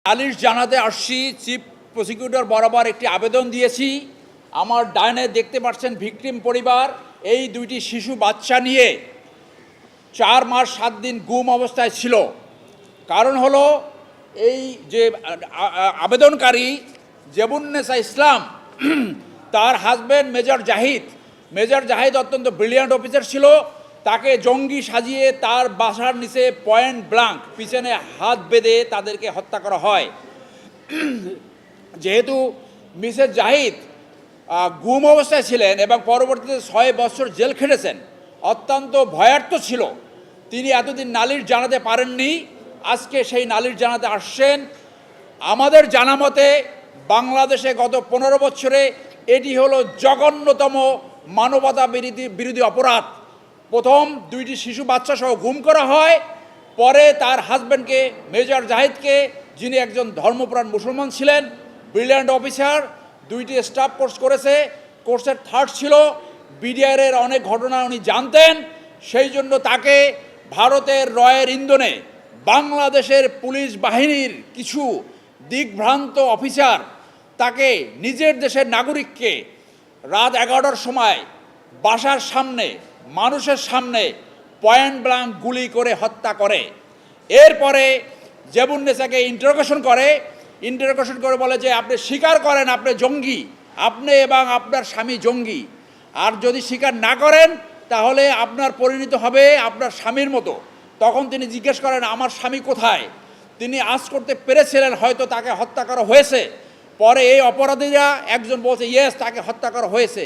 নালিশ জানাতে আসছি। চিফ প্রসিকিউটর বরাবর একটি আবেদন দিয়েছি। আমার ডাইনে দেখতে পাচ্ছেন ভিকটিম পরিবার এই দুইটি শিশু বাচ্চা নিয়ে 4 মাস 7 দিন গুম অবস্থায় ছিল। কারণ হলো এই যে আবেদনকারী জেবুন্নেসা ইসলাম তার হাজব্যান্ড মেজর জাহিদ অত্যন্ত ব্রিলিয়ান্ট অফিসার ছিল। তাকে জঙ্গি সাজিয়ে তার বাসার নিচে পয়েন্ট ব্ল্যাঙ্ক পিছনে হাত বেঁধে তাদেরকে হত্যা করা হয়। যেহেতু মিসেস জাহিদ গুম অবস্থায় ছিলেন এবং পরবর্তীতে 6 বছর জেল খেটেছেন, অত্যন্ত ভয়ার্থ ছিল। তিনি এতদিন নালিশ জানাতে পারেননি, আজকে সেই নালিশ জানাতে আসছেন। আমাদের জানা মতে বাংলাদেশে গত 15 বছরে এটি হলো জঘন্যতম মানবতা বিরোধী অপরাধ। প্রথম 2টি শিশু বাচ্চা সহ গুম করা হয়, পরে তার হাজব্যান্ডকে মেজর জাহিদকে, যিনি একজন ধর্মপ্রাণ মুসলমান ছিলেন, ব্রিলিয়ান্ট অফিসার, 2টি স্টাফ কোর্স করেছে, কোর্সের থার্ড ছিল। বিডিআরের অনেক ঘটনা উনি জানতেন, সেই জন্য তাকে ভারতের রয়ের ইন্ধনে বাংলাদেশের পুলিশ বাহিনীর কিছু দিকভ্রান্ত অফিসার তাকে নিজের দেশের নাগরিককে রাত 11টার সময় বাসার সামনে মানুষের সামনে পয়েন্ট ব্ল্যাঙ্ক গুলি করে হত্যা করে। এরপরে জেবুন্নেসাকে ইন্টারোগেশন করে বলে যে আপনি স্বীকার করেন আপনি জঙ্গি, আপনি এবং আপনার স্বামী জঙ্গি, আর যদি স্বীকার না করেন তাহলে আপনার পরিণত হবে আপনার স্বামীর মতো। তখন তিনি জিজ্ঞেস করেন আমার স্বামী কোথায়। তিনি আজ করতে পেরেছিলেন হয়তো তাকে হত্যা করা হয়েছে। পরে এই অপরাধীরা একজন বলছে ইয়েস তাকে হত্যা করা হয়েছে।